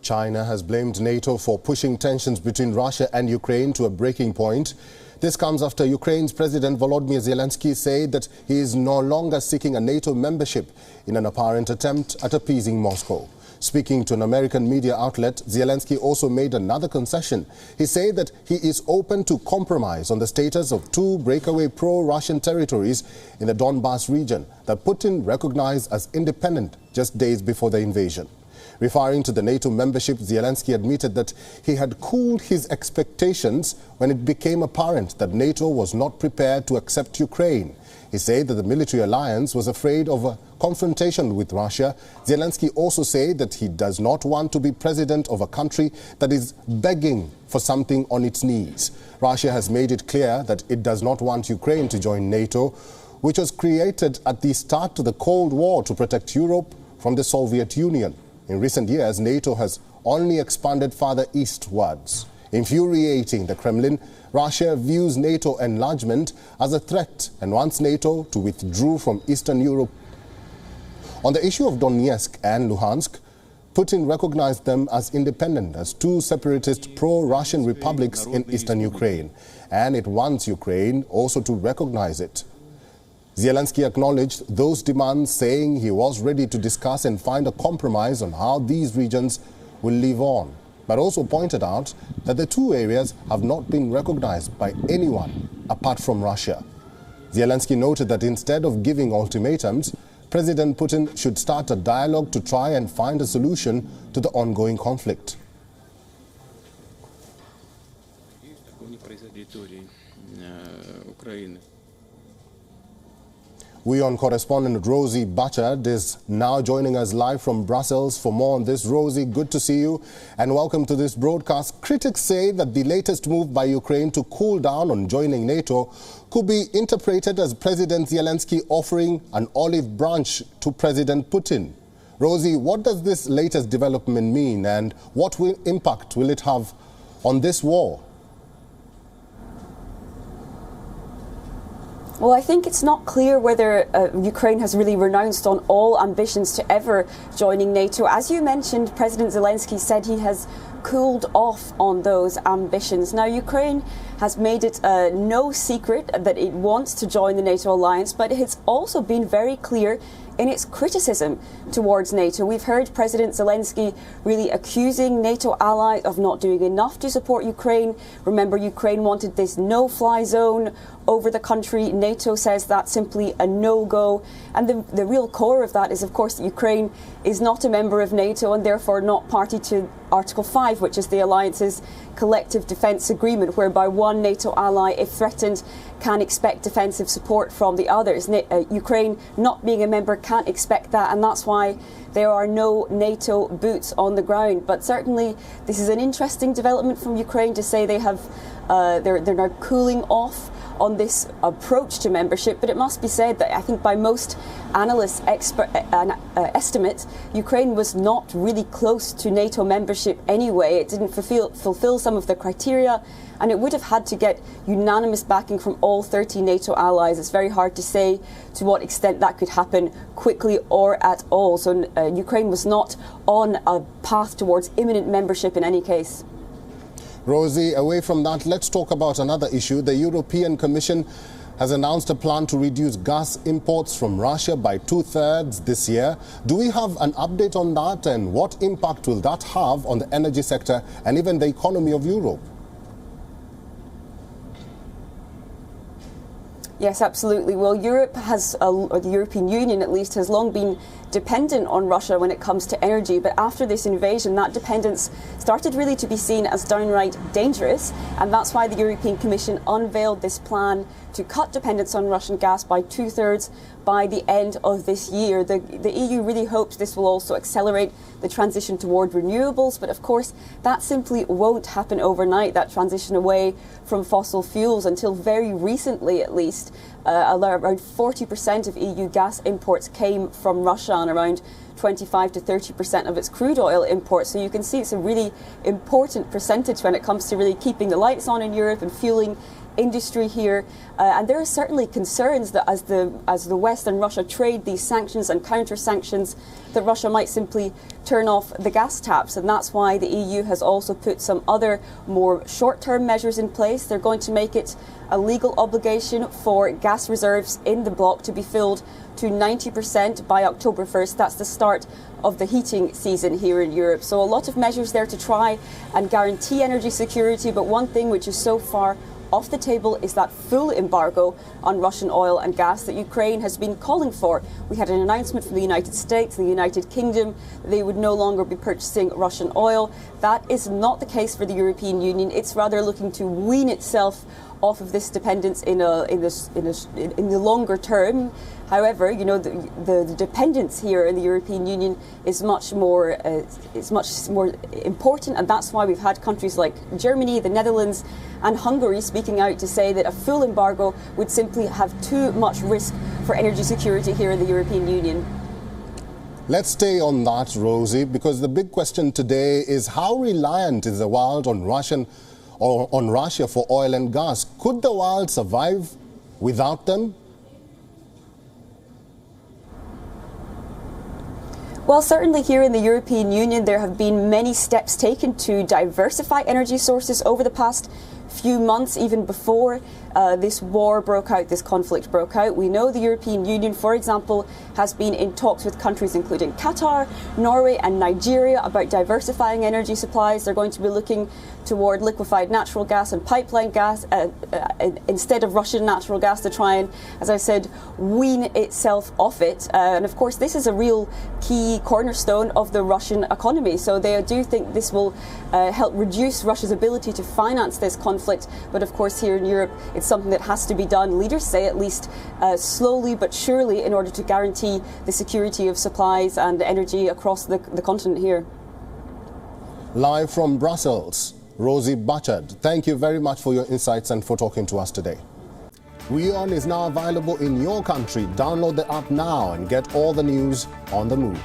China has blamed NATO for pushing tensions between Russia and Ukraine to a breaking point. This comes after Ukraine's President Volodymyr Zelensky said that he is no longer seeking a NATO membership in an apparent attempt at appeasing Moscow. Speaking to an American media outlet, Zelensky also made another concession. He said that he is open to compromise on the status of two breakaway pro-Russian territories in the Donbas region that Putin recognized as independent just days before the invasion. Referring to the NATO membership, Zelensky admitted that he had cooled his expectations when it became apparent that NATO was not prepared to accept Ukraine. He said that the military alliance was afraid of a confrontation with Russia. Zelensky also said that he does not want to be president of a country that is begging for something on its knees. Russia has made it clear that it does not want Ukraine to join NATO, which was created at the start of the Cold War to protect Europe from the Soviet Union. In recent years, NATO has only expanded further eastwards. Infuriating the Kremlin, Russia views NATO enlargement as a threat and wants NATO to withdraw from Eastern Europe. On the issue of Donetsk and Luhansk, Putin recognized them as independent, as two separatist pro-Russian republics in eastern Ukraine, and it wants Ukraine also to recognize it. Zelensky acknowledged those demands, saying he was ready to discuss and find a compromise on how these regions will live on, but also pointed out that the two areas have not been recognized by anyone apart from Russia. Zelensky noted that instead of giving ultimatums, President Putin should start a dialogue to try and find a solution to the ongoing conflict. WION correspondent Rosie Butchard is now joining us live from Brussels. For more on this, Rosie, good to see you and welcome to this broadcast. Critics say that the latest move by Ukraine to cool down on joining NATO could be interpreted as President Zelensky offering an olive branch to President Putin. Rosie, what does this latest development mean and what impact will it have on this war? Well, I think it's not clear whether Ukraine has really renounced on all ambitions to ever joining NATO. As you mentioned, President Zelensky said he has cooled off on those ambitions. Now, Ukraine has made it no secret that it wants to join the NATO alliance, but it's also been very clear in its criticism towards NATO. We've heard President Zelensky really accusing NATO allies of not doing enough to support Ukraine. Remember, Ukraine wanted this no-fly zone over the country. NATO says that's simply a no-go. And the real core of that is, of course, that Ukraine is not a member of NATO and therefore not party to Article 5, which is the alliance's collective defence agreement, whereby one NATO ally, if threatened, can expect defensive support from the others. Ukraine, not being a member, can't expect that, and that's why there are no NATO boots on the ground. But certainly this is an interesting development from Ukraine to say they have they're now cooling off on this approach to membership. But it must be said that I think by most analysts' estimate, Ukraine was not really close to NATO membership anyway. It didn't fulfill some of the criteria, and it would have had to get unanimous backing from all 30 NATO allies. It's very hard to say to what extent that could happen quickly or at all. So Ukraine was not on a path towards imminent membership in any case. Rosie, away from that, let's talk about another issue. The European Commission has announced a plan to reduce gas imports from Russia by 2/3 this year. Do we have an update on that, and what impact will that have on the energy sector and even the economy of Europe? Yes, absolutely. Well, Europe has, or the European Union at least, has long been dependent on Russia when it comes to energy. But after this invasion, that dependence started really to be seen as downright dangerous. And that's why the European Commission unveiled this plan to cut dependence on Russian gas by 2/3 by the end of this year. The EU really hopes this will also accelerate the transition toward renewables. But of course, that simply won't happen overnight, that transition away from fossil fuels. Until very recently, at least, around 40% of EU gas imports came from Russia, and around 25 to 30% of its crude oil imports. So you can see it's a really important percentage when it comes to really keeping the lights on in Europe and fueling industry here. And there are certainly concerns that as the West and Russia trade these sanctions and counter-sanctions, that Russia might simply turn off the gas taps, and that's why the EU has also put some other more short-term measures in place. They're going to make it a legal obligation for gas reserves in the bloc to be filled to 90% by October 1st. That's the start of the heating season here in Europe. So a lot of measures there to try and guarantee energy security, but one thing which is so far off the table is that full embargo on Russian oil and gas that Ukraine has been calling for. We had an announcement from the United States and the United Kingdom that they would no longer be purchasing Russian oil. That is not the case for the European Union. It's rather looking to wean itself off of this dependence in the longer term. However, you know, the dependence here in the European Union is much more important, and that's why we've had countries like Germany, the Netherlands, and Hungary speaking out to say that a full embargo would simply have too much risk for energy security here in the European Union. Let's stay on that, Rosie, because the big question today is how reliant is the world on Russia for oil and gas? Could the world survive without them? Well, certainly here in the European Union, there have been many steps taken to diversify energy sources over the past few months, even before this war broke out, this conflict broke out. We know the European Union, for example, has been in talks with countries including Qatar, Norway and Nigeria about diversifying energy supplies. They're going to be looking toward liquefied natural gas and pipeline gas instead of Russian natural gas to try and, as I said, wean itself off it. And of course, this is a real key cornerstone of the Russian economy. So they do think this will help reduce Russia's ability to finance this conflict. But of course, here in Europe, it's something that has to be done, leaders say, at least slowly but surely, in order to guarantee the security of supplies and energy across the continent here. Live from Brussels, Rosie Butchard, thank you very much for your insights and for talking to us today. WION is now available in your country. Download the app now and get all the news on the move.